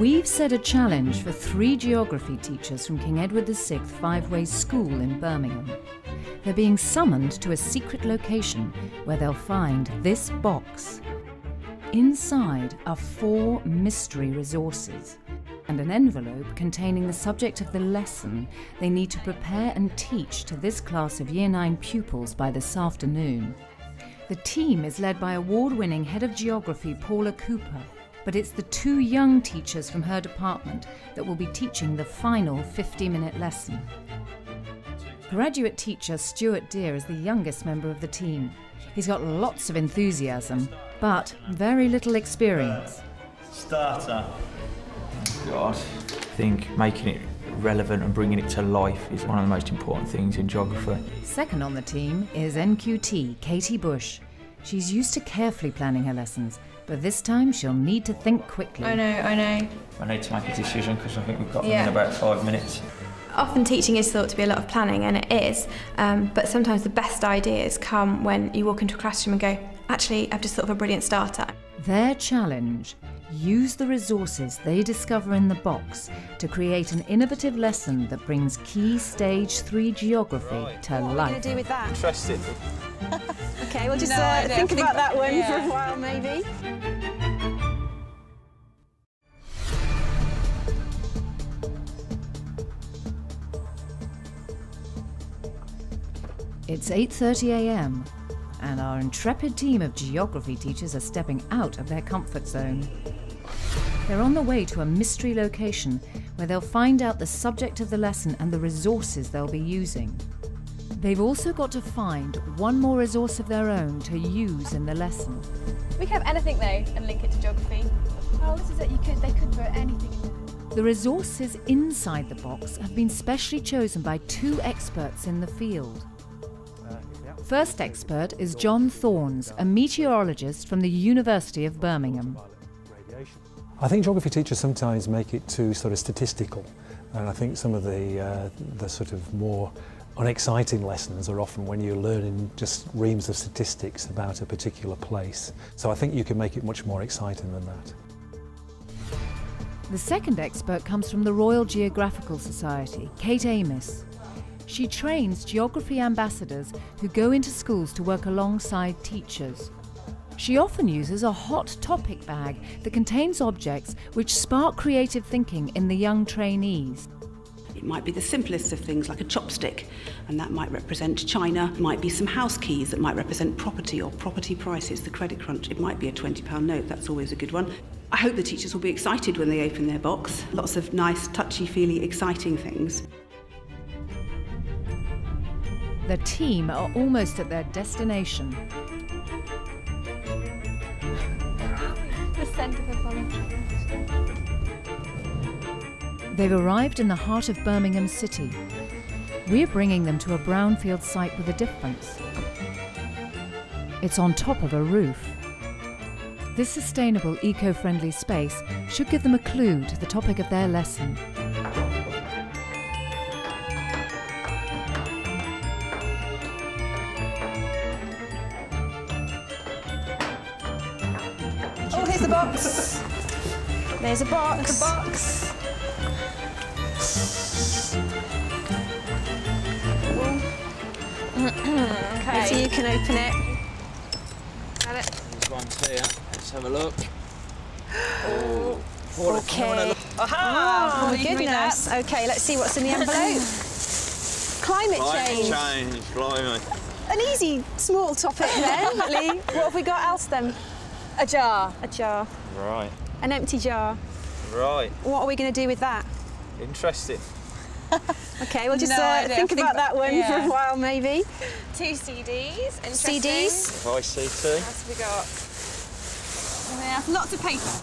We've set a challenge for 3 geography teachers from King Edward VI Five-Ways School in Birmingham. They're being summoned to a secret location where they'll find this box. Inside are 4 mystery resources and an envelope containing the subject of the lesson they need to prepare and teach to this class of Year 9 pupils by this afternoon. The team is led by award-winning Head of Geography Paula Cooper, but it's the 2 young teachers from her department that will be teaching the final 50-minute lesson. Graduate teacher Stewart is the youngest member of the team. He's got lots of enthusiasm, but very little experience. Starter. Oh God. I think making it relevant and bringing it to life is one of the most important things in geography. Second on the team is NQT Katie Bush. She's used to carefully planning her lessons, but this time she'll need to think quickly. I know. I need to make a decision because I think we've got them in about 5 minutes. Often teaching is thought to be a lot of planning, and it is, but sometimes the best ideas come when you walk into a classroom and go, actually, I've just thought of a brilliant starter. Their challenge: use the resources they discover in the box to create an innovative lesson that brings key Stage 3 geography to life. What are we going to do with that? Interesting. OK, we'll just think about that one for a while, maybe. It's 8:30 a.m. and our intrepid team of geography teachers are stepping out of their comfort zone. They're on the way to a mystery location where they'll find out the subject of the lesson and the resources they'll be using. They've also got to find one more resource of their own to use in the lesson. We can have anything though and link it to geography. Oh, this is it. They could put anything in there. The resources inside the box have been specially chosen by 2 experts in the field. First expert is John Thorns, a meteorologist from the University of Birmingham. I think geography teachers sometimes make it too sort of statistical, and I think some of the sort of more unexciting lessons are often when you're learning just reams of statistics about a particular place. So I think you can make it much more exciting than that. The second expert comes from the Royal Geographical Society, Kate Amos. She trains geography ambassadors who go into schools to work alongside teachers. She often uses a hot topic bag that contains objects which spark creative thinking in the young trainees. It might be the simplest of things, like a chopstick, and that might represent China. It might be some house keys that might represent property or property prices, the credit crunch. It might be a £20 note, that's always a good one. I hope the teachers will be excited when they open their box. Lots of nice, touchy-feely, exciting things. The team are almost at their destination. The scent of the funnel. They've arrived in the heart of Birmingham City. We're bringing them to a brownfield site with a difference. It's on top of a roof. This sustainable, eco-friendly space should give them a clue to the topic of their lesson. Oh, here's the box. There's a box. The box. Okay, so you can open it. Got it. There's one here. Let's have a look. Oh, Paula, okay. Aha! Oh, goodness. Okay, let's see what's in the envelope. Climate change. Climate. An easy, small topic then, Lee. What have we got else then? A jar. A jar. Right. An empty jar. Right. What are we going to do with that? Interesting. Okay, we'll just idea. think about that one for a while, maybe. 2 CDs. Interesting. CDs. If I see 2. What else have we got? Yeah, lots of paper.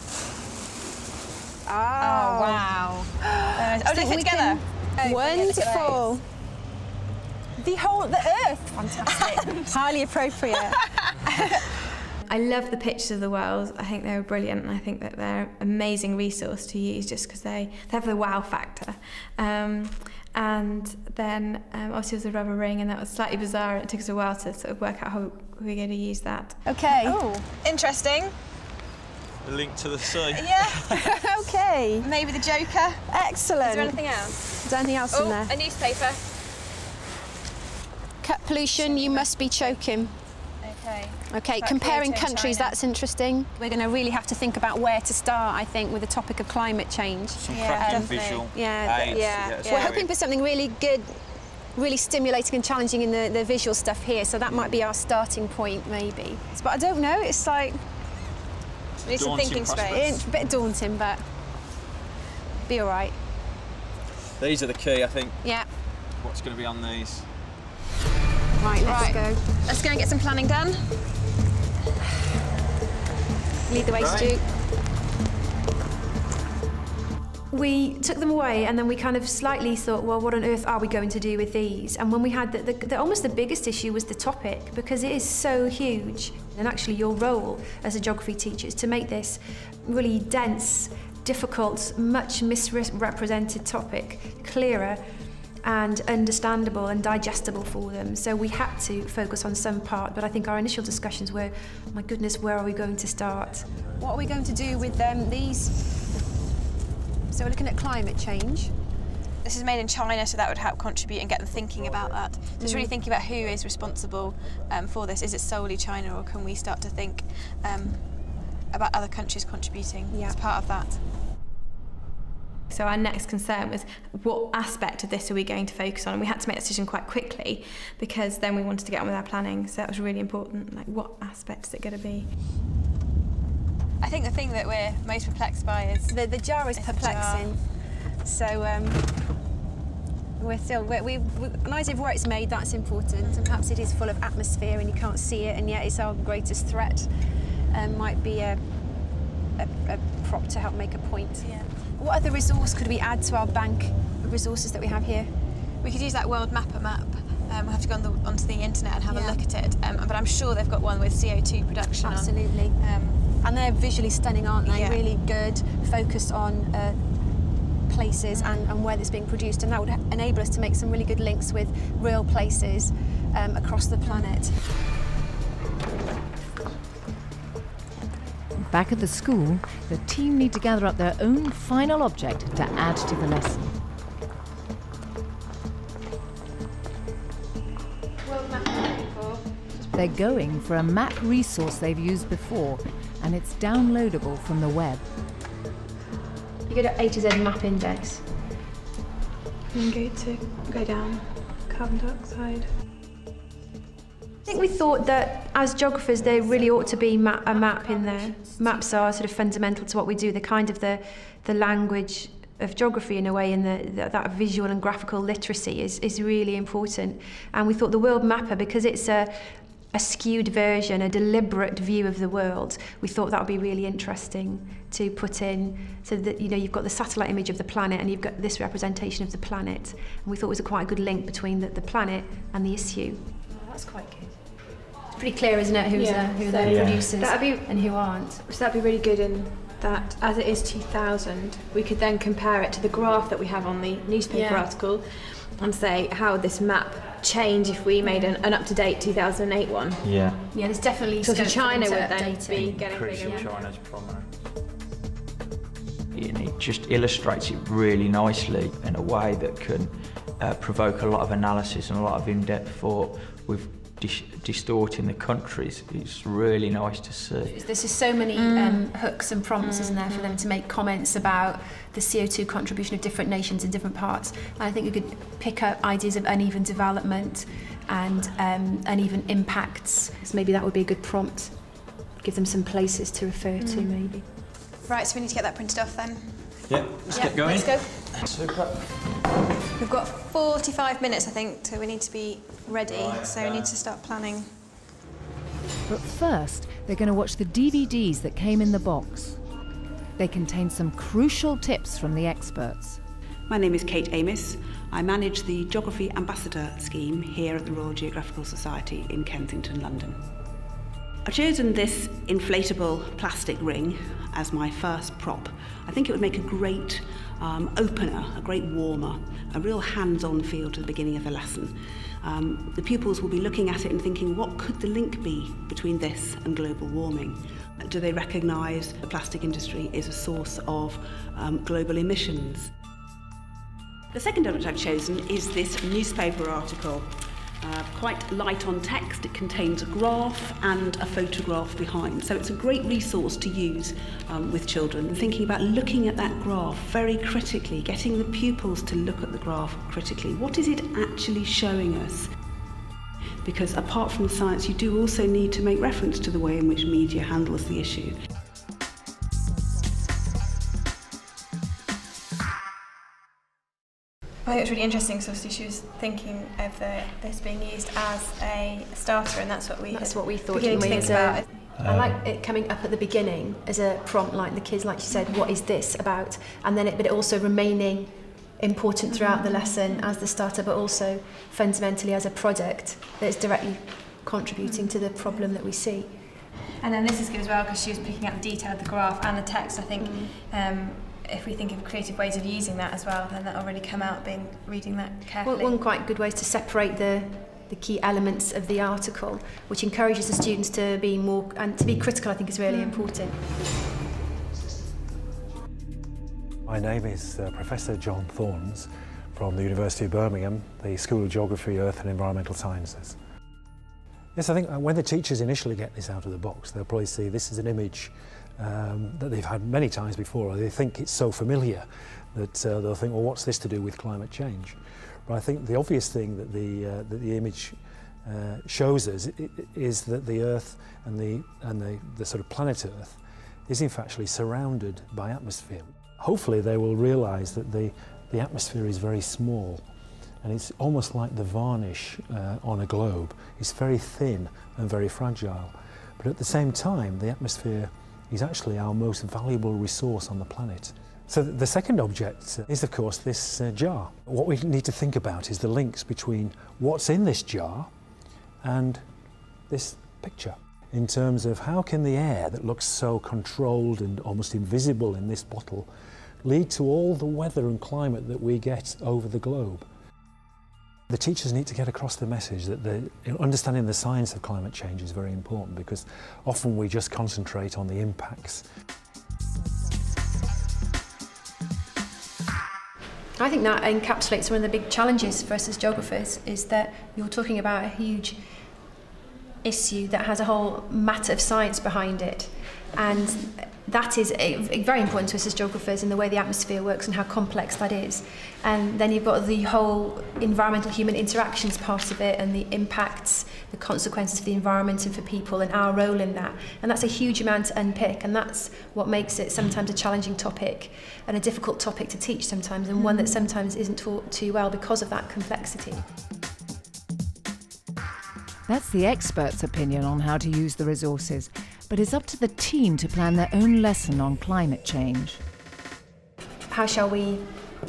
Oh, Oh, wow. Oh, do it together. Wonderful. The Earth. Fantastic. Highly appropriate. I love the pictures of the whales. I think they're brilliant, and I think that they're an amazing resource to use just because they have the wow factor. And then obviously there was a rubber ring, and that was slightly bizarre. It took us a while to sort of work out how we were going to use that. Okay. Oh, interesting. The link to the sea. Yeah. OK. Maybe the Joker. Excellent. Is there anything else? Is there anything else in there? A newspaper. Cut pollution, you must be choking. Okay. OK, About comparing Kyoto and countries, China. that's interesting. We're going to really have to think about where to start, I think, with the topic of climate change. Some Yeah, cracking definitely. visual Yeah, aids. yeah. We're hoping for something really good, really stimulating and challenging in the visual stuff here, so that might be our starting point, maybe. But I don't know, it's like... We need some Daunting thinking prospects. space. It's a bit daunting, but be all right. These are the key, I think. Yeah. What's going to be on these? Right, let's Right. go. Let's go and get some planning done. Lead the way, Right. Stu. We took them away and then we kind of slightly thought, well, what on earth are we going to do with these? And when we had almost the biggest issue was the topic, because it is so huge. And actually your role as a geography teacher is to make this really dense, difficult, much misrepresented topic clearer and understandable and digestible for them. So we had to focus on some part, but I think our initial discussions were, my goodness, where are we going to start? What are we going to do with these? So we're looking at climate change. This is made in China, so that would help contribute and get them thinking about that. So it's really thinking about who is responsible for this. Is it solely China, or can we start to think about other countries contributing as part of that? So our next concern was, what aspect of this are we going to focus on? And we had to make a decision quite quickly, because then we wanted to get on with our planning. So that was really important. Like, what aspect is it going to be? I think the thing that we're most perplexed by is... The jar is It's a perplexing. So we're still, an idea of where it's made, that's important. And perhaps it is full of atmosphere and you can't see it, and yet it's our greatest threat. Might be a prop to help make a point. Yeah. What other resource could we add to our bank of resources that we have here? We could use that World Mapper map. We'll have to go onto the internet and have a Yeah. look at it. But I'm sure they've got one with CO2 production on. Absolutely. And they're visually stunning, aren't they? Yeah. Really good, focused on places and where it's being produced, and that would enable us to make some really good links with real places across the planet. Back at the school, the team need to gather up their own final object to add to the lesson. They're going for a map resource they've used before, and it's downloadable from the web. You go to A to Z map index. And go down carbon dioxide. I think we thought that as geographers there really ought to be a map in there. Maps are sort of fundamental to what we do. They're kind of the language of geography in a way, and that visual and graphical literacy is really important. And we thought the World Mapper, because it's a skewed version, a deliberate view of the world, we thought that would be really interesting to put in, so that you've got the satellite image of the planet and you've got this representation of the planet, and we thought it was quite a good link between the planet and the issue. Oh, that's quite good. It's pretty clear, isn't it, who the producers and who aren't. So that'd be really good in that, as it is 2000, we could then compare it to the graph that we have on the newspaper article and say, how would this map change if we made an up-to-date 2008 one? Yeah. Yeah, there's definitely So scope China for them would to then update be it. getting Crucial, bigger. China's prominent. And it just illustrates it really nicely in a way that can provoke a lot of analysis and a lot of in-depth thought with distorting the countries. It's really nice to see. There's just so many hooks and prompts, isn't there, for them to make comments about the CO2 contribution of different nations in different parts. And I think you could pick up ideas of uneven development and uneven impacts. So maybe that would be a good prompt. Give them some places to refer to, maybe. Right, so we need to get that printed off then. Yeah, let's get going. Let's go. Super. We've got 45 minutes, I think, so we need to be ready. So we need to start planning. But first, they're going to watch the DVDs that came in the box. They contain some crucial tips from the experts. My name is Kate Amis. I manage the Geography Ambassador scheme here at the Royal Geographical Society in Kensington, London. I've chosen this inflatable plastic ring as my first prop. I think it would make a great opener, a great warmer, a real hands-on feel to the beginning of the lesson. The pupils will be looking at it and thinking, what could the link be between this and global warming? Do they recognise the plastic industry is a source of global emissions? The second object I've chosen is this newspaper article. Quite light on text, it contains a graph and a photograph behind. So it's a great resource to use with children, thinking about looking at that graph very critically, getting the pupils to look at the graph critically. What is it actually showing us? Because apart from the science, you do also need to make reference to the way in which media handles the issue. I think it's really interesting because obviously she was thinking of this being used as a starter, and that's what we thought. To think about. I like it coming up at the beginning as a prompt, like the kids, like she said, what is this about? And then but it also remaining important throughout the lesson as the starter, but also fundamentally as a product that's directly contributing to the problem that we see. And then this is good as well because she was picking up the detail of the graph and the text. I think if we think of creative ways of using that as well, then that'll really come out reading that carefully. One quite good way is to separate the key elements of the article, which encourages the students to be more, and to be critical I think is really important. My name is Professor John Thorns from the University of Birmingham, the School of Geography, Earth and Environmental Sciences. Yes, I think when the teachers initially get this out of the box, they'll probably see this is an image that they've had many times before, or they think it's so familiar that they'll think, well, what's this to do with climate change? But I think the obvious thing that the image shows us is that the Earth and the sort of planet Earth is in fact actually surrounded by atmosphere. Hopefully they will realise that the atmosphere is very small, and it's almost like the varnish on a globe. It's very thin and very fragile, but at the same time the atmosphere is actually our most valuable resource on the planet. So the second object is of course this jar. What we need to think about is the links between what's in this jar and this picture, in terms of how can the air that looks so controlled and almost invisible in this bottle lead to all the weather and climate that we get over the globe. The teachers need to get across the message that understanding the science of climate change is very important, because often we just concentrate on the impacts. I think that encapsulates one of the big challenges for us as geographers, is that you're talking about a huge issue that has a whole matter of science behind it, and that is very important to us as geographers in the way the atmosphere works and how complex that is. And then you've got the whole environmental human interactions part of it, and the impacts, the consequences for the environment and for people, and our role in that. And that's a huge amount to unpick, and that's what makes it sometimes a challenging topic and a difficult topic to teach sometimes, and one that sometimes isn't taught too well because of that complexity. That's the expert's opinion on how to use the resources, but it's up to the team to plan their own lesson on climate change. How shall we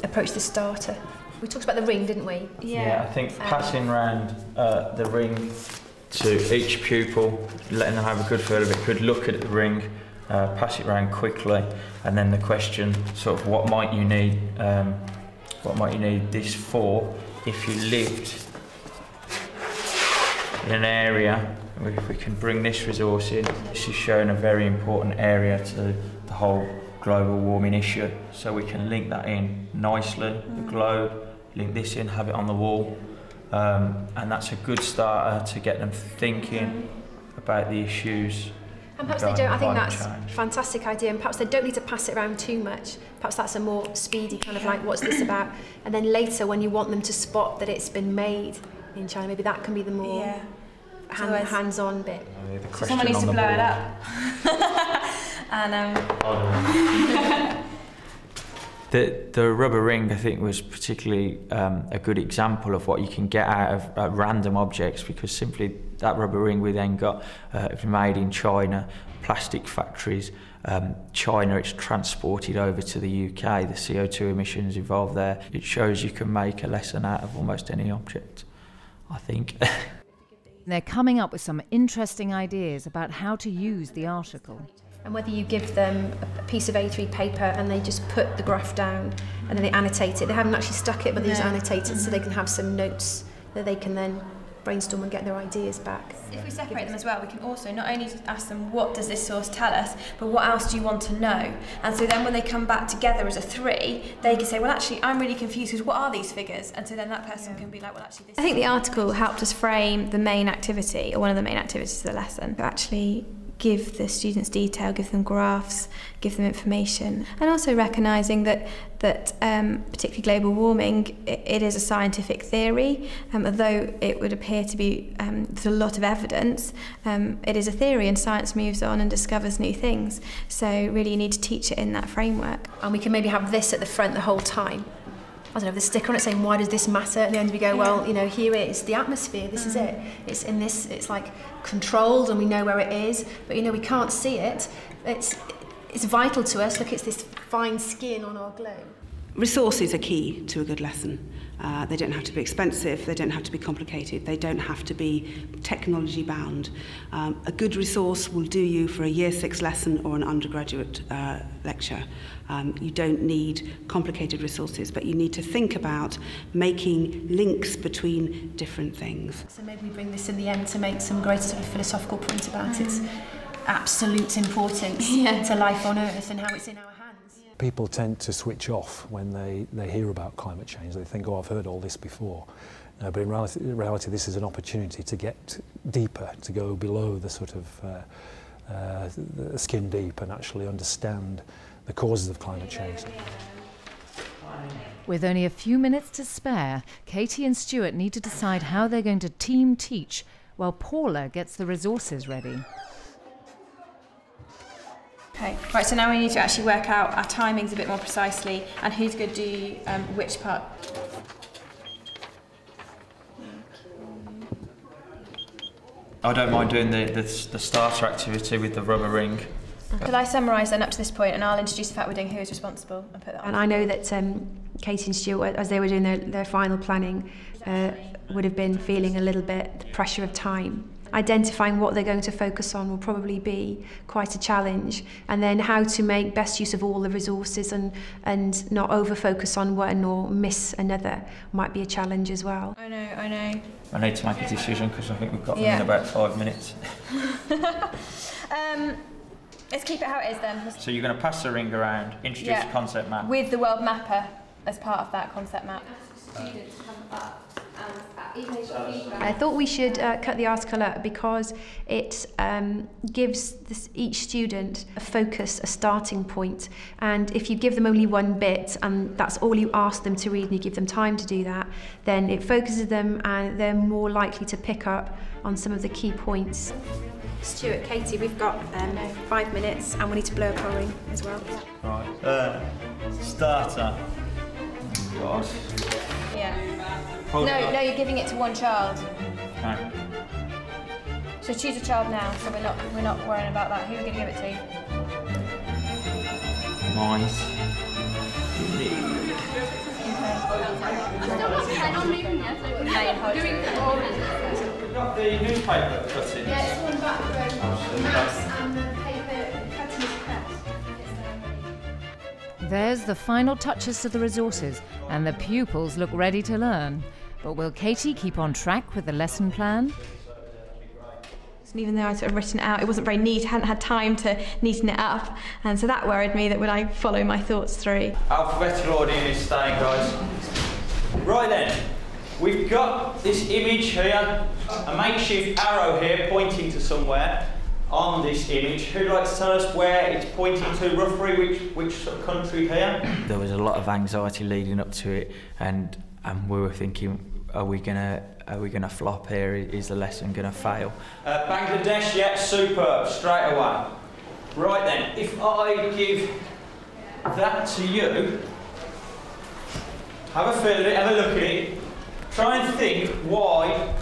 approach the starter? We talked about the ring, didn't we? Yeah, I think passing around the ring to each pupil, letting them have a good feel of it, could look at the ring, pass it around quickly, and then the question, sort of, what might you need this for if you lived in an area. If we can bring this resource in, this is showing a very important area to the whole global warming issue, so we can link that in nicely, the globe, link this in, have it on the wall, and that's a good starter to get them thinking about the issues. And perhaps they don't, I think that's a fantastic idea, and perhaps they don't need to pass it around too much. Perhaps that's a more speedy kind of like, what's this about? And then later when you want them to spot that it's been made in China, maybe that can be the more hands-on bit. So someone needs to blow it up. And the rubber ring, I think, was particularly a good example of what you can get out of random objects, because simply that rubber ring we then got made in China, plastic factories. China, it's transported over to the UK, the CO2 emissions involved there. It shows you can make a lesson out of almost any object, I think. They're coming up with some interesting ideas about how to use the article. And whether you give them a piece of A3 paper and they just put the graph down and then they annotate it. They haven't actually stuck it, but they just annotate it so they can have some notes that they can then brainstorm and get their ideas back. If we separate them as well, we can also not only ask them what does this source tell us, but what else do you want to know? And so then when they come back together as a 3, they can say, well actually I'm really confused because what are these figures? And so then that person can be like, well actually this... I think the article helped us frame the main activity, or one of the main activities of the lesson, to actually give the students detail, give them graphs, give them information, and also recognising that particularly global warming, it is a scientific theory, although it would appear to be there's a lot of evidence. It is a theory, and science moves on and discovers new things. So really, you need to teach it in that framework. And we can maybe have this at the front the whole time. I don't know, the sticker on it saying, why does this matter? And then we go, well, you know, here it is, the atmosphere, this is it. It's in this, it's like controlled and we know where it is, but you know, we can't see it. It's vital to us. Look, it's this fine skin on our globe. Resources are key to a good lesson. They don't have to be expensive, they don't have to be complicated, they don't have to be technology bound. A good resource will do you for a Year 6 lesson or an undergraduate lecture. You don't need complicated resources, but you need to think about making links between different things. So maybe we bring this in the end to make some great sort of philosophical point about its absolute importance to life on Earth and how it's in our hands. People tend to switch off when they hear about climate change. They think, oh, I've heard all this before. But in reality, this is an opportunity to get deeper, to go below the sort of the skin deep and actually understand the causes of climate change. With only a few minutes to spare, Katie and Stewart need to decide how they're going to team teach while Paula gets the resources ready. Okay, right, so now we need to actually work out our timings a bit more precisely and who's going to do which part. I don't mind doing the starter activity with the rubber ring. Could I summarise then up to this point, and I'll introduce the fact we're doing who is responsible and put that on. And I know that Katie and Stewart, as they were doing their final planning, would have been feeling a little bit the pressure of time. Identifying what they're going to focus on will probably be quite a challenge, and then how to make best use of all the resources and not over-focus on one or miss another might be a challenge as well. I know. I need to make a decision because I think we've got them in about 5 minutes. Let's keep it how it is then. So you're going to pass the ring around, introduce the concept map. With the world mapper as part of that concept map. I thought we should cut the article up because it gives each student a focus, a starting point, and if you give them only one bit and that's all you ask them to read and you give them time to do that, then it focuses them and they're more likely to pick up on some of the key points. Stewart, Katie, we've got 5 minutes and we need to blow a car ring as well. Right. Starter. God. Yeah. No, you're giving it to one child. Okay. So choose a child now, so we're not worrying about that. Who are we going to give it to? Mice. We've got the newspaper cutting. Yeah, it's one background, maps and the paper cutting press. There's the final touches to the resources, and the pupils look ready to learn. But will Katie keep on track with the lesson plan? And even though I'd sort of written it out, it wasn't very neat, I hadn't had time to neaten it up, and so that worried me, that would I follow my thoughts through. Alphabetical order is staying, guys. Right then, we've got this image here, a makeshift arrow here pointing to somewhere on this image. Who'd like to tell us where it's pointing to, roughly, which sort of country here? There was a lot of anxiety leading up to it, and we were thinking, are we gonna flop here? Is the lesson gonna fail? Bangladesh, yeah, superb, straight away. Right then, if I give that to you, have a feel of it, have a look at it, try and think why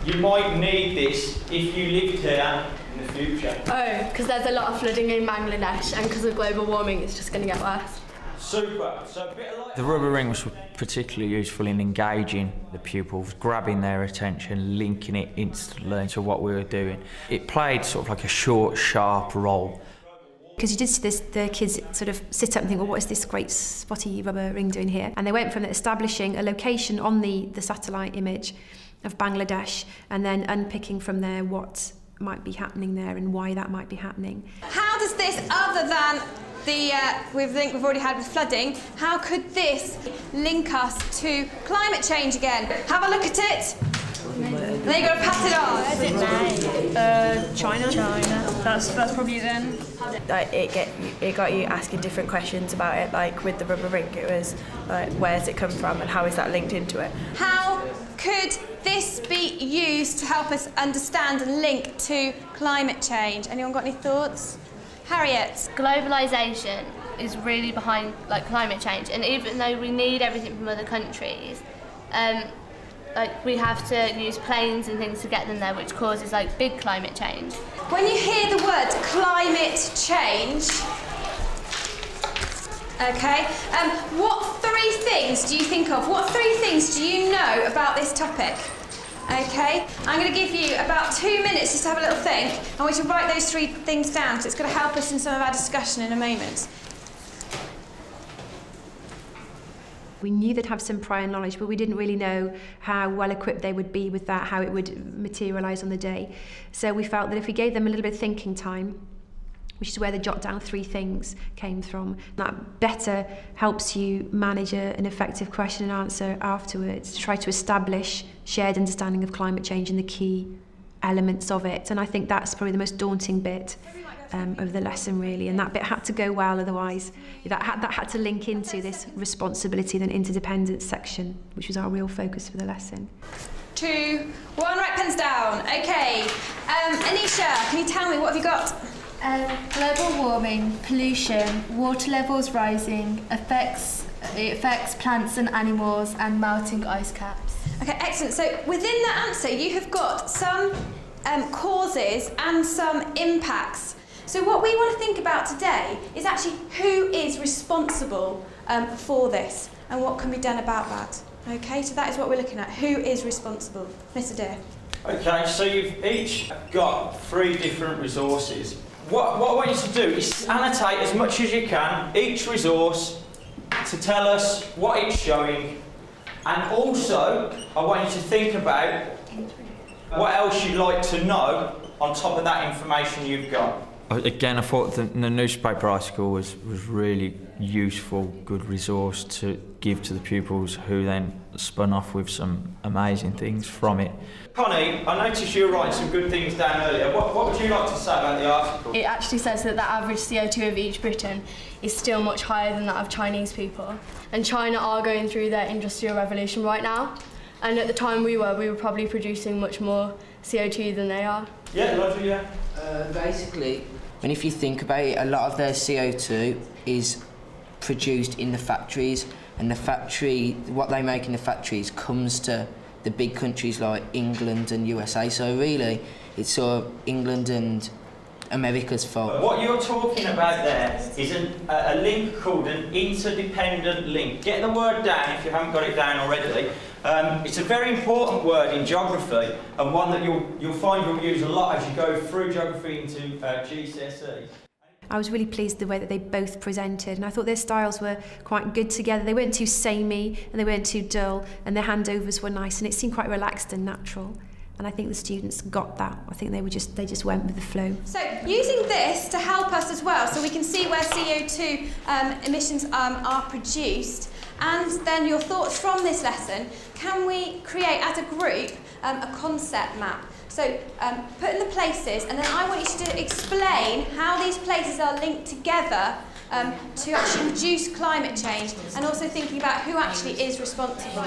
you might need this if you lived here in the future. Oh, because there's a lot of flooding in Bangladesh, and because of global warming, it's just going to get worse. Super. So a bit like the rubber ring was particularly useful in engaging the pupils, grabbing their attention, linking it instantly into what we were doing. It played sort of like a short, sharp role. Because you did see the kids sort of sit up and think, well, what is this great spotty rubber ring doing here? And they went from establishing a location on the satellite image of Bangladesh, and then unpicking from there what might be happening there and why that might be happening. How does this, other than the link we've already had with flooding, how could this link us to climate change again? Have a look at it. Then you've got to pass it on. Where's it made? China. That's probably then. Like it got you asking different questions about it. Like with the rubber rink, it was like, where's it come from and how is that linked into it? How could this be used to help us understand and link to climate change? Anyone got any thoughts? Harriet? Globalisation is really behind like climate change, and even though we need everything from other countries, like we have to use planes and things to get them there, which causes like big climate change. When you hear the word climate change, okay, what three things do you think of? What three things do you know about this topic? Okay, I'm going to give you about 2 minutes just to have a little think. I want you to write those three things down because it's going to help us in some of our discussion in a moment. We knew they'd have some prior knowledge, but we didn't really know how well equipped they would be with that, how it would materialise on the day. So we felt that if we gave them a little bit of thinking time, which is where the jot down three things came from, that better helps you manage an effective question and answer afterwards, to try to establish shared understanding of climate change and the key elements of it. And I think that's probably the most daunting bit of the lesson, really, and that bit had to go well, otherwise that had to link into this responsibility and interdependence section, which was our real focus for the lesson. 2, 1, write pens down. Okay, Anisha, can you tell me, what have you got? Global warming, pollution, water levels rising, it affects plants and animals, and melting ice caps. Okay, excellent. So within that answer, you have got some causes and some impacts. So what we want to think about today is actually who is responsible for this and what can be done about that. Okay, so that is what we're looking at. Who is responsible? Mr. Dear. Okay, so you've each got 3 different resources. What I want you to do is annotate as much as you can each resource to tell us what it's showing, and also I want you to think about what else you'd like to know on top of that information you've got. Again, I thought the newspaper article was really useful, good resource to give to the pupils, who then spun off with some amazing things from it. Connie, I noticed you were writing some good things down earlier. What would you like to say about the article? It actually says that the average CO2 of each Briton is still much higher than that of Chinese people. And China are going through their industrial revolution right now. And at the time we were probably producing much more CO2 than they are. Yeah, Roger, yeah. Basically, and if you think about it, a lot of their CO2 is produced in the factories, and the factory, what they make in the factories comes to the big countries like England and USA. So really, it's sort of England and America's fault. What you're talking about there is a link called an interdependent link. Get the word down if you haven't got it down already. It's a very important word in geography, and one that you'll find you'll use a lot as you go through geography into GCSE. I was really pleased the way that they both presented, and I thought their styles were quite good together. They weren't too samey and they weren't too dull, and their handovers were nice, and it seemed quite relaxed and natural. And I think the students got that. I think they just went with the flow. So using this to help us as well, so we can see where CO2 emissions are produced, and then your thoughts from this lesson, can we create as a group a concept map? So put in the places, and then I want you to explain how these places are linked together to actually reduce climate change, and also thinking about who actually is responsible.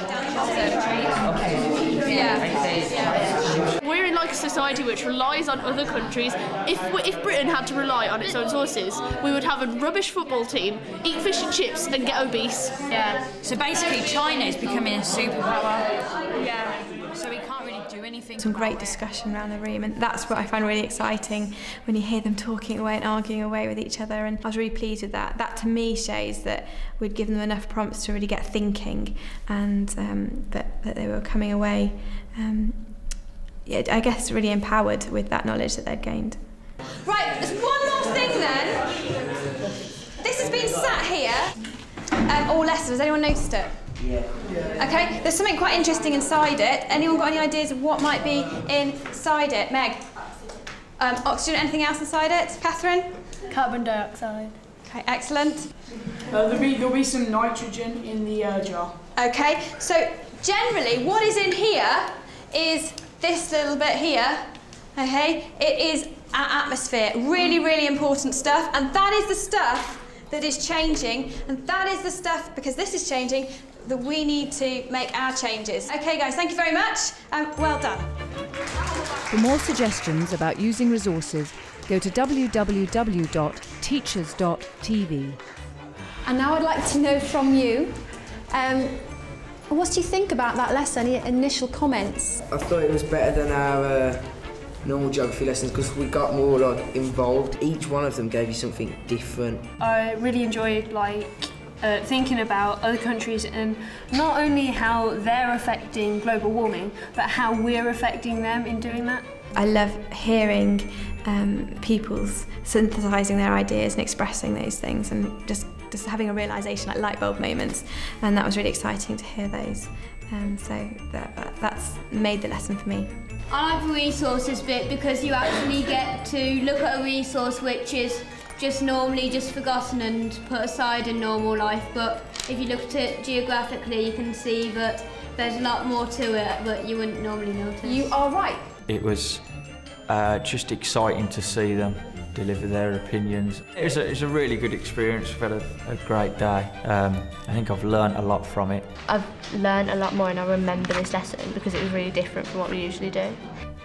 We're in like a society which relies on other countries. If Britain had to rely on its own sources, we would have a rubbish football team, eat fish and chips, and get obese. Yeah. So basically, China is becoming a superpower. Yeah. So we can't really do anything. Some great discussion around the room, and that's what I find really exciting when you hear them talking away and arguing away with each other, and I was really pleased with that. That to me shows that we'd given them enough prompts to really get thinking, and that they were coming away, I guess, really empowered with that knowledge that they'd gained. Right, there's one more thing then. This has been sat here all lesson. Has anyone noticed it? Yeah. Okay, there's something quite interesting inside it. Anyone got any ideas of what might be inside it? Meg? Oxygen, anything else inside it? Catherine? Carbon dioxide. Okay, excellent. There'll be some nitrogen in the jar. Okay, so generally what is in here is this little bit here. Okay, it is our atmosphere. Really, really important stuff, and that is the stuff that is changing, and that is the stuff, because this is changing, that we need to make our changes. Okay guys, thank you very much, well done. For more suggestions about using resources, go to www.teachers.tv. And now I'd like to know from you, what do you think about that lesson, your initial comments? I thought it was better than our normal geography lessons because we got more like involved. Each one of them gave you something different. I really enjoyed thinking about other countries and not only how they're affecting global warming, but how we're affecting them in doing that. I love hearing people's synthesising their ideas and expressing those things, and just having a realisation, like light bulb moments, and that was really exciting to hear those. So that's made the lesson for me. I like the resources bit because you actually get to look at a resource which is just normally just forgotten and put aside in normal life, but if you look at it geographically you can see that there's a lot more to it that you wouldn't normally notice. You are right. It was just exciting to see them deliver their opinions. It was a really good experience. We've had a great day. I think I've learnt a lot from it. I've learned a lot more and I remember this lesson because it was really different from what we usually do.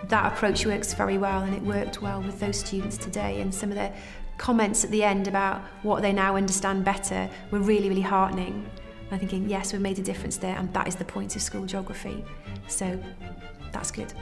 That approach works very well, and it worked well with those students today, and some of their comments at the end about what they now understand better were really, really heartening. I'm thinking, yes, we've made a difference there, and that is the point of school geography. So that's good.